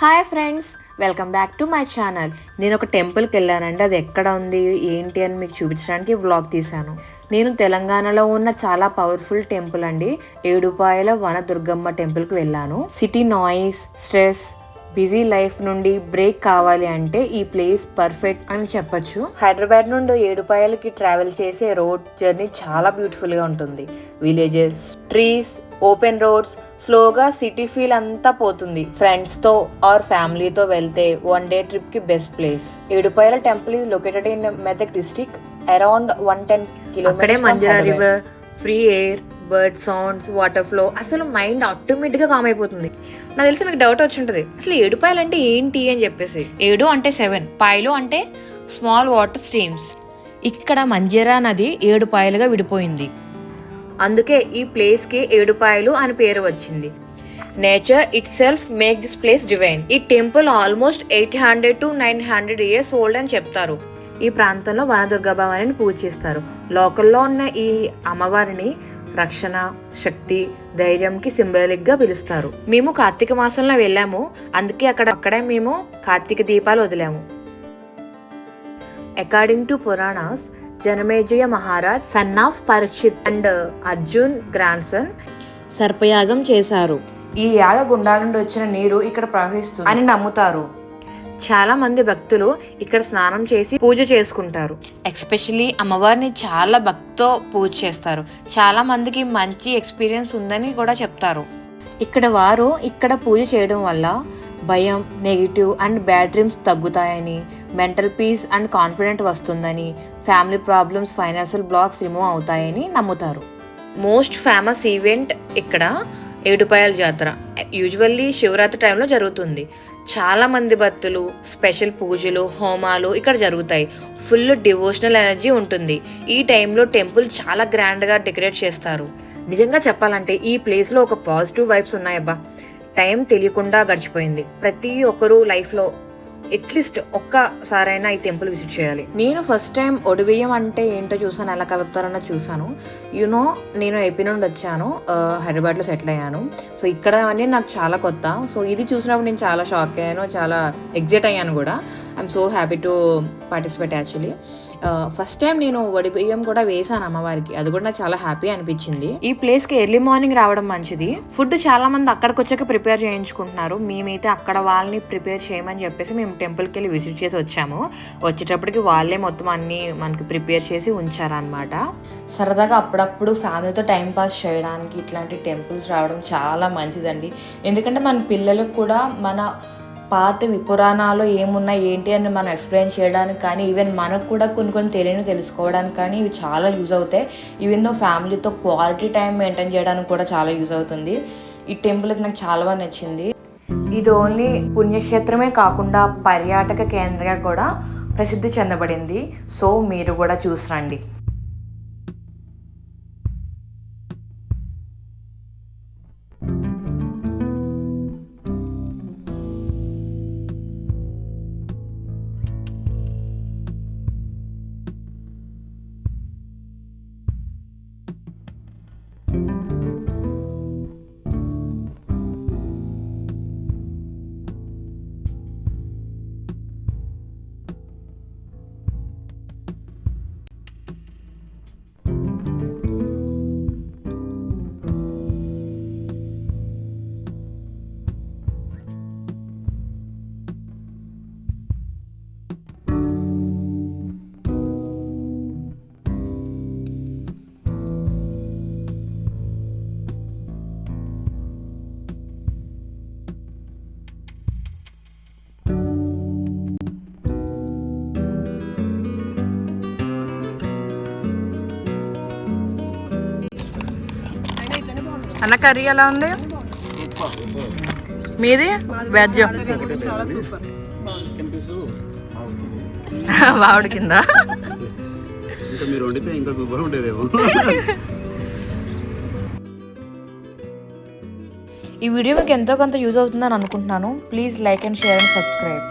Hi friends, welcome back to my channel. నేను ఒక టెంపుల్కి వెళ్ళానండి. అది ఎక్కడ ఉంది ఏంటి అని మీకు చూపించడానికి వ్లాగ్ తీశాను. నేను తెలంగాణలో ఉన్న చాలా పవర్ఫుల్ టెంపుల్ అండి, ఏడుపాయల వన దుర్గమ్మ టెంపుల్కి వెళ్ళాను. City noise, stress, busy life నుండి బ్రేక్ కావాలి అంటే ఈ ప్లేస్ పర్ఫెక్ట్ అని చెప్పొచ్చు. హైదరాబాద్ నుండి ఏడుపాయలకి ట్రావెల్ చేసే రోడ్ జర్నీ చాలా బ్యూటిఫుల్ గా ఉంటుంది. విలేజెస్, ట్రీస్, ఓపెన్ రోడ్స్, స్లోగా సిటీ ఫీల్ అంతా పోతుంది. ఫ్రెండ్స్ తో ఆర్ ఫ్యామిలీతో వెళ్తే వన్ డే ట్రిప్ కి best place. Edupayala temple is located in Medak district, around 110 kilometres. అక్కడే Manjira river, free air, bird sounds, water flow, అసలు మైండ్ ఆటోమేటిక్ గా కామ్ అయిపోతుంది. నాకు తెలిసి మీకు డౌట్ వచ్చి ఉంటుంది, అసలు ఏడుపాయలు అంటే ఏంటి అని చెప్పేసి. ఏడు అంటే 7, పాయలు అంటే స్మాల్ వాటర్ స్ట్రీమ్స్. ఇక్కడ మంజరా నది 7 పాయలుగా విడిపోయింది, అందుకే ఈ ప్లేస్ కి ఏడుపాయలు అని పేరు వచ్చింది. Nature itself make this place divine. ఈ temple almost 800 to 900 years old అని చెప్తారు. ఈ ప్రాంతంలో వనదుర్గాభవానిని పూజిస్తారు. లోకల్లో ఉన్న ఈ అమ్మవారిని రక్షణ, శక్తి, ధైర్యంకి సింబాలిక్ గా పిలుస్తారు. మేము కార్తీక మాసంలో వెళ్ళాము, అందుకే అక్కడే మేము కార్తీక దీపాలు వదిలాము. According to Puranas, Janamejaya Maharaj, son of Parikshit and Arjun grandson, సర్పయాగం చేశారు. ఈ యాగ గుండాల నుండి వచ్చిన నీరు ఇక్కడ ప్రవహిస్తుంది అని నమ్ముతారు. చాలా మంది భక్తులు ఇక్కడ స్నానం చేసి పూజ చేసుకుంటారు. ఎస్పెషల్లీ అమ్మవారిని చాలా భక్తితో పూజ చేస్తారు. చాలా మందికి మంచి ఎక్స్పీరియన్స్ ఉందని కూడా చెప్తారు. ఇక్కడ పూజ చేయడం వల్ల భయం, నెగిటివ్ అండ్ బ్యాడ్ డ్రీమ్స్ తగ్గుతాయని, మెంటల్ పీస్ అండ్ కాన్ఫిడెంట్ వస్తుందని, family problems, financial blocks remove అవుతాయని నమ్ముతారు. మోస్ట్ ఫేమస్ ఈవెంట్ ఇక్కడ ఏడుపాయల జాతర. యూజువల్లీ శివరాత్రి టైంలో జరుగుతుంది. చాలా మంది భక్తులు, స్పెషల్ పూజలు, హోమాలు ఇక్కడ జరుగుతాయి. ఫుల్ డివోషనల్ ఎనర్జీ ఉంటుంది. ఈ టైంలో టెంపుల్ చాలా గ్రాండ్గా డెకరేట్ చేస్తారు. నిజంగా చెప్పాలంటే ఈ ప్లేస్లో ఒక పాజిటివ్ వైబ్స్ ఉన్నాయబ్బా. టైం తెలియకుండా గడిచిపోయింది. ప్రతి ఒక్కరూ లైఫ్లో అట్లీస్ట్ ఒక్కసారైనా ఈ టెంపుల్ విజిట్ చేయాలి. నేను ఫస్ట్ టైం ఒడిబియ్యం అంటే ఏంటో చూసాను, ఎలా కలుపుతారన్న చూసాను. నేను ఏపీ నుండి వచ్చాను, హైదరాబాద్లో సెటిల్ అయ్యాను. సో ఇక్కడ అన్నీ నాకు చాలా కొత్త. సో ఇది చూసినప్పుడు నేను చాలా షాక్ అయ్యాను, చాలా ఎగ్జైట్ అయ్యాను కూడా. I'm so happy to participate actually. First time నేను వడిబియ్యం కూడా వేసాను అమ్మవారికి, అది కూడా నాకు చాలా హ్యాపీ అనిపించింది. ఈ ప్లేస్కి ఎర్లీ మార్నింగ్ రావడం మంచిది. ఫుడ్ చాలా మంది అక్కడికి వచ్చాక ప్రిపేర్ చేయించుకుంటున్నారు. మేమైతే అక్కడ వాళ్ళని ప్రిపేర్ చేయమని చెప్పేసి మేము టెంపుల్కి వెళ్ళి విజిట్ చేసి వచ్చాము. వచ్చేటప్పటికి వాళ్ళే మొత్తం అన్ని మనకి ప్రిపేర్ చేసి ఉంచారనమాట. సరదాగా అప్పుడప్పుడు ఫ్యామిలీతో టైం పాస్ చేయడానికి ఇట్లాంటి టెంపుల్స్ రావడం చాలా మంచిదండి. ఎందుకంటే మన పిల్లలకు కూడా మన పాత పురాణాలు ఏమున్నాయి ఏంటి అని మనం ఎక్స్ప్లెయిన్ చేయడానికి కానీ, ఈవెన్ మనకు కూడా కొన్ని తెలియని తెలుసుకోవడానికి కానీ ఇవి చాలా యూజ్ అవుతాయి. ఈవెన్ దో ఫ్యామిలీతో క్వాలిటీ టైం మెయింటైన్ చేయడానికి కూడా చాలా యూజ్ అవుతుంది. ఈ టెంపుల్ అయితే నాకు చాలా బాగా నచ్చింది. ఇది ఓన్లీ పుణ్యక్షేత్రమే కాకుండా పర్యాటక కేంద్రంగా కూడా ప్రసిద్ధి చెందబడింది. సో మీరు కూడా చూసి రండి. అన్న కర్రీ ఎలా ఉంది? మీది వెజ్ బావుడి కింద ఈ వీడియో మీకు ఎంతో కొంత యూజ్ అవుతుందని అనుకుంటున్నాను. Please like and share and subscribe.